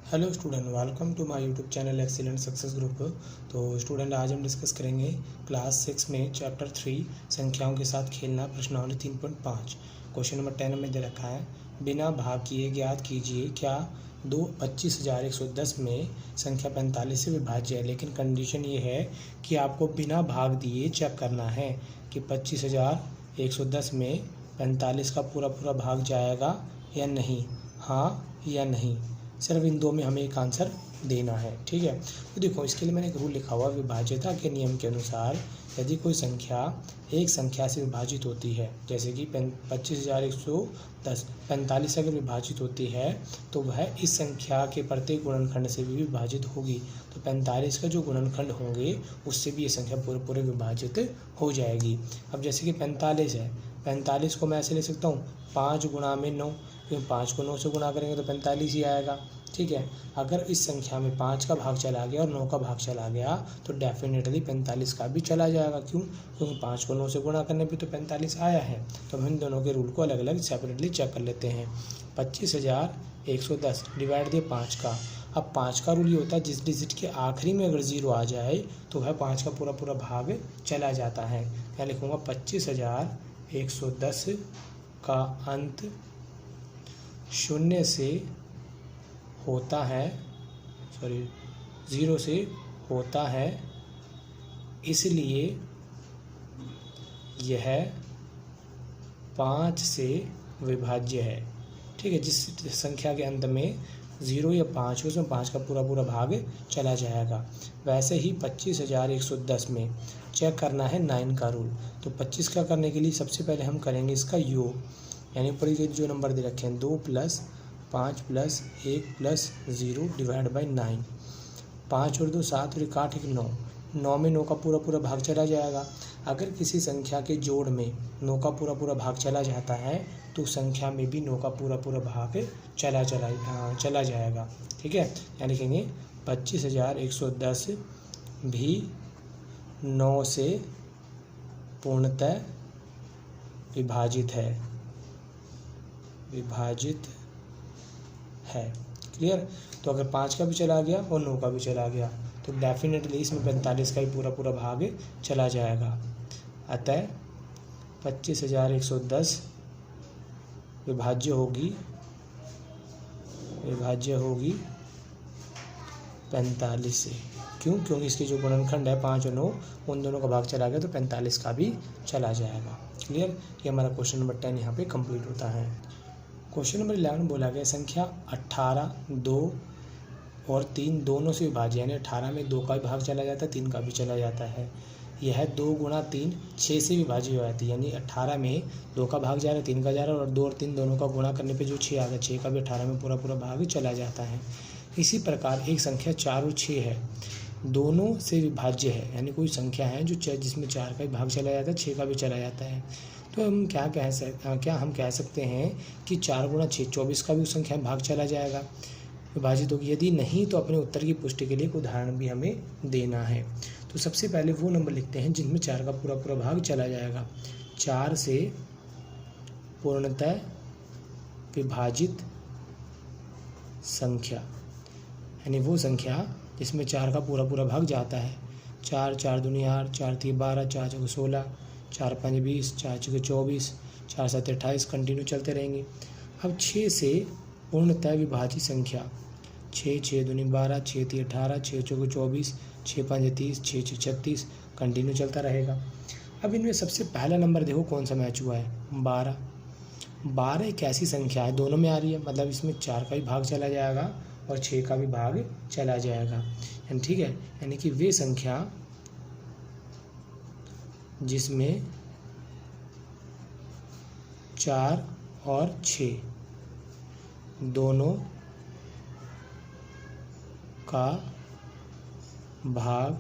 Hello student, welcome to my YouTube channel excellent success group. तो student, आज हम discuss करेंगे क्लास 6 में चैप्टर 3 संख्याओं के साथ खेलना, प्रश्नावली 3.5। क्वेश्चन नंबर 10 में दे रखा है, बिना भाग किए ज्ञात कीजिए क्या 25,110 में संख्या 45 से विभाज्य है। लेकिन कंडीशन ये है कि आपको बिना भाग दिए चेक करना है कि 25,110 में 45 का पूरा भाग जाएगा या नहीं, हाँ या नहीं। सिर्फ इन दो में हमें एक आंसर देना है, ठीक है। तो देखो, इसके लिए मैंने एक रूल लिखा हुआ, विभाज्यता के नियम के अनुसार यदि कोई संख्या एक संख्या से विभाजित होती है, जैसे कि 25,110 45 से अगर विभाजित होती है तो वह इस संख्या के प्रत्येक गुणनखंड से भी विभाजित होगी। तो 45 का जो गुणनखंड होंगे उससे भी ये संख्या पूरे विभाजित हो जाएगी। अब जैसे कि 45 है, 45 को मैं ऐसे ले सकता हूँ 5 गुणा में 9, क्योंकि 5 को 9 से गुणा करेंगे तो 45 ही आएगा, ठीक है। अगर इस संख्या में 5 का भाग चला गया और 9 का भाग चला गया तो डेफिनेटली 45 का भी चला जाएगा। क्यों? क्योंकि 5 को 9 से गुणा करने पे तो 45 आया है। तो हम इन दोनों के रूल को अलग अलग सेपरेटली चेक कर लेते हैं। 25,110 डिवाइड दिए 5 का। अब 5 का रूल ये होता है, जिस डिजिट के आखिरी में अगर 0 आ जाए तो वह 5 का पूरा भाग चला जाता है। मैं लिखूँगा 25,110 का अंत 0 से होता है, 0 से होता है, इसलिए यह 5 से विभाज्य है, ठीक है। जिस संख्या के अंत में 0 या 5 हो उसमें 5 का पूरा भाग चला जाएगा। वैसे ही 25,110 में चेक करना है 9 का रूल। तो 25 का करने के लिए सबसे पहले हम करेंगे इसका योग, यानी ऊपर के जो नंबर दे रखे हैं 2 + 5 + 1 + 0 डिवाइड बाई 9। 5 और 2 7 और 1 8 1 9। 9 में 9 का पूरा भाग चला जाएगा। अगर किसी संख्या के जोड़ में 9 का पूरा भाग चला जाता है तो संख्या में भी 9 का पूरा भाग चला जाएगा, ठीक है। यानी लिखेंगे 25,110 भी 9 से पूर्णतः विभाजित है। क्लियर? तो अगर 5 का भी चला गया और 9 का भी चला गया तो डेफिनेटली इसमें 45 का ही पूरा भाग चला जाएगा। अतः 25,110 विभाज्य होगी 45 से। क्यों? क्योंकि इसके जो गुणनखंड है 5 और 9 उन दोनों का भाग चला गया तो 45 का भी चला जाएगा। क्लियर? ये हमारा क्वेश्चन नंबर 10 यहाँ पे कंप्लीट होता है। क्वेश्चन नंबर 11 बोला गया, संख्या 18 2 और 3 दोनों से विभाज्य, यानी 18 में 2 का भी भाग चला जाता है, 3 का भी चला जाता है। यह 2 गुणा 3 6 से विभाज्य हो जाती है, यानी 18 में 2 का भाग जा रहा है, 3 का जा रहा है, और 2 और 3 दोनों का गुणा करने पे जो 6 आ गया, 6 का भी 18 में पूरा भाग चला जाता है। इसी प्रकार एक संख्या 4 और 6 है, दोनों से विभाज्य है, यानी कोई संख्या है जो जिसमें 4 का भी भाग चला जाता है, 6 का भी चला जाता है। तो हम क्या कह सकते हैं कि 4 गुणा 6 24 का भी उस संख्या में भाग चला जाएगा, विभाजित होगी। यदि नहीं तो अपने उत्तर की पुष्टि के लिए एक उदाहरण भी हमें देना है। तो सबसे पहले वो नंबर लिखते हैं जिनमें 4 का पूरा भाग चला जाएगा। 4 से पूर्णतः विभाजित संख्या, यानी वो संख्या जिसमें 4 का पूरा भाग जाता है। 4 4 दूनी 8, 4 3 12, 4 4 16, 4 5 20, 4 6 24, 4 7 28, कंटिन्यू चलते रहेंगे। अब 6 से पूर्णतः विभाजित संख्या, 6 6 दूनी 12, 6 3 18, 6 4 24, 6 5 30, 6 6 36, कंटिन्यू चलता रहेगा। अब इनमें सबसे पहला नंबर देखो कौन सा मैच हुआ है, 12। 12 एक ऐसी संख्या है, दोनों में आ रही है, मतलब इसमें 4 का भी भाग चला जाएगा और 6 का भी भाग चला जाएगा, ठीक है। यानी कि वे संख्या जिसमें 4 और 6 दोनों का भाग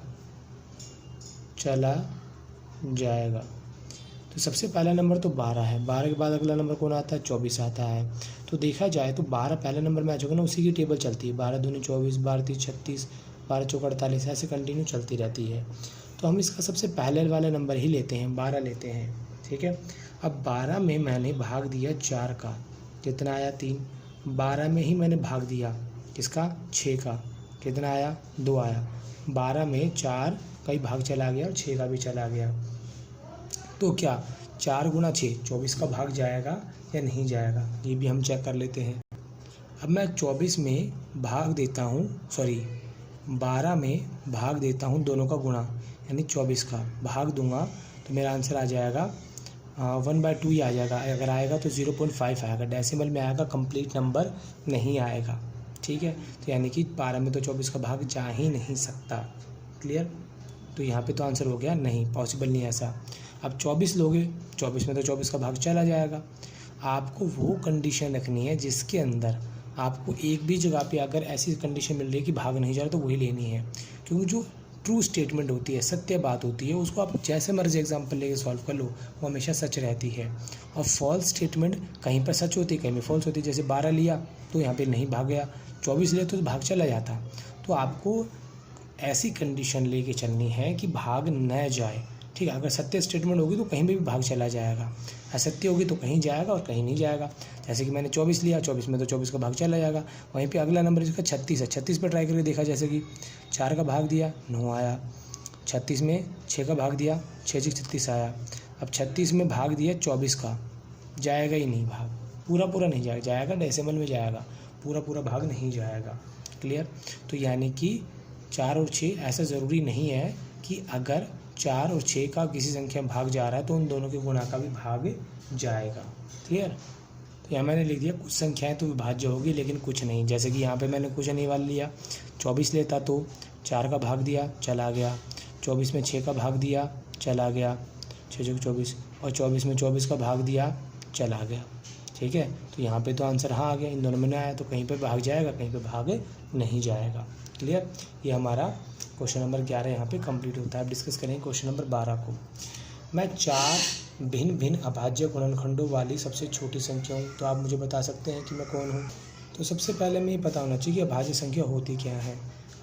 चला जाएगा। तो सबसे पहला नंबर तो 12 है। 12 के बाद अगला नंबर कौन आता है? 24 आता है। तो देखा जाए तो 12 पहले नंबर मैच होगा ना, उसी की टेबल चलती है। 12 दूनी 24, 12 3 36, 12 4 48, ऐसे कंटिन्यू चलती रहती है। तो हम इसका सबसे पहले वाला नंबर ही लेते हैं, 12 लेते हैं, ठीक है। अब 12 में मैंने भाग दिया 4 का, कितना आया 3। 12 में ही मैंने भाग दिया किसका? 6 का। कितना आया? 2 आया। 12 में 4 का ही भाग चला गया और 6 का भी चला गया। तो क्या 4 गुणा 6 24 का भाग जाएगा या नहीं जाएगा, ये भी हम चेक कर लेते हैं। अब मैं 24 में भाग देता हूँ, 12 में भाग देता हूँ दोनों का गुणा, यानी 24 का भाग दूंगा तो मेरा आंसर आ जाएगा 1/2 ही आ जाएगा। अगर आएगा तो 0.5 आएगा, डेसिमल में आएगा, कंप्लीट नंबर नहीं आएगा। ठीक है, तो यानी कि 12 में तो 24 का भाग जा ही नहीं सकता। क्लियर? तो यहाँ पे तो आंसर हो गया नहीं, पॉसिबल नहीं ऐसा। अब 24 लोगे, 24 में तो 24 का भाग चला जाएगा। आपको वो कंडीशन रखनी है जिसके अंदर आपको एक भी जगह पे अगर ऐसी कंडीशन मिल रही है कि भाग नहीं जा रहा तो वही लेनी है, क्योंकि जो ट्रू स्टेटमेंट होती है, सत्य बात होती है, उसको आप जैसे मर्जी एग्जांपल लेके सॉल्व कर लो, वो हमेशा सच रहती है। और फॉल्स स्टेटमेंट कहीं पर सच होती है, कहीं पर फॉल्स होती है। जैसे 12 लिया तो यहाँ पे नहीं भाग गया, 24 लिया तो भाग चला जाता। तो आपको ऐसी कंडीशन लेके चलनी है कि भाग न जाए। ठीक है, अगर सत्य स्टेटमेंट होगी तो कहीं भी भाग चला जाएगा, असत्य होगी तो कहीं जाएगा और कहीं नहीं जाएगा। जैसे कि मैंने 24 लिया, 24 में तो 24 का भाग चला जाएगा। वहीं पे अगला नंबर जिसका 36 है, 36 पर ट्राई करके देखा, जैसे कि 4 का भाग दिया 9 आया, 36 में 6 का भाग दिया 6 36 आया। अब 36 में भाग दिया 24 का, जाएगा ही नहीं भाग, पूरा नहीं जाएगा, डेसिमल में जाएगा, पूरा भाग नहीं जाएगा। क्लियर? तो यानी कि 4 और 6 ऐसा ज़रूरी नहीं है कि अगर 4 और 6 का किसी संख्या में भाग जा रहा है तो उन दोनों के गुणा का भी भाग जाएगा। क्लियर? तो यहाँ मैंने लिख दिया कुछ संख्याएं तो विभाज्य होगी लेकिन कुछ नहीं। जैसे कि यहाँ पे मैंने कुछ नहीं वाला लिया, 24 लेता तो 4 का भाग दिया चला गया, 24 में 6 का भाग दिया चला गया, 6 24, और 24 में 24 का भाग दिया चला गया। ठीक है, तो यहाँ पे तो आंसर हाँ आ गया, इन दोनों में ना आया तो कहीं पे भाग जाएगा, कहीं पे भाग नहीं जाएगा। क्लियर? ये हमारा क्वेश्चन नंबर 11 यहाँ पे कंप्लीट होता है। अब डिस्कस करेंगे क्वेश्चन नंबर 12 को। मैं 4 भिन्न भिन्न अभाज्य गुणनखंडों वाली सबसे छोटी संख्या हूँ, तो आप मुझे बता सकते हैं कि मैं कौन हूँ। तो सबसे पहले मैं ये पता होना चाहिए कि अभाज्य संख्या होती क्या है।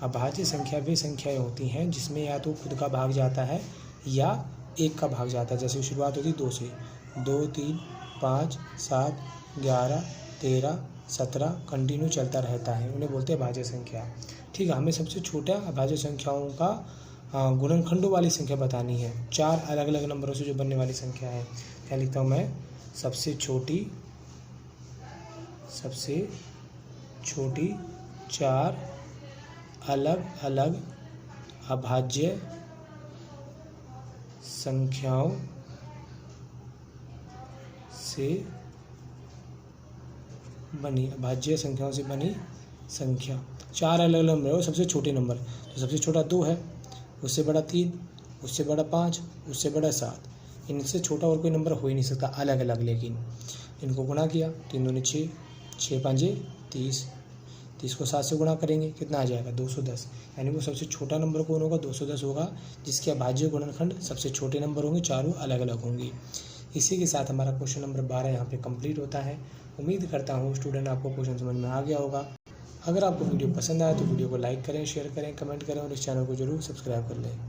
अभाज्य संख्या वे संख्याएँ होती हैं जिसमें या तो खुद का भाग जाता है या एक का भाग जाता है। जैसे शुरुआत होती है 2 से, 2 3 5 7 11 13 17 कंटिन्यू चलता रहता है, उन्हें बोलते हैं अभाज्य संख्या। ठीक है, हमें सबसे छोटा अभाज्य संख्याओं का गुणनखंडों वाली संख्या बतानी है। 4 अलग अलग नंबरों से जो बनने वाली संख्या है। क्या लिखता हूँ मैं? सबसे छोटी 4 अलग अलग अभाज्य संख्याओं से बनी, अभाज्य संख्याओं से बनी संख्या। 4 अलग अलग नंबर, सबसे छोटे नंबर, तो सबसे छोटा 2 है, उससे बड़ा 3, उससे बड़ा 5, उससे बड़ा 7। इनसे छोटा और कोई नंबर हो ही नहीं सकता अलग अलग। लेकिन इनको गुणा किया, 3 दूनी 6, 6 5 30, 30 को 7 से गुणा करेंगे कितना आ जाएगा? 210। यानी वो सबसे छोटा नंबर कौन होगा? 210 होगा, जिसके अभाज्य गुणनखंड सबसे छोटे नंबर होंगे, चारों अलग अलग होंगी। इसी के साथ हमारा क्वेश्चन नंबर 12 यहाँ पे कंप्लीट होता है। उम्मीद करता हूँ स्टूडेंट आपको क्वेश्चन समझ में आ गया होगा। अगर आपको वीडियो पसंद आया तो वीडियो को लाइक करें, शेयर करें, कमेंट करें और इस चैनल को जरूर सब्सक्राइब कर लें।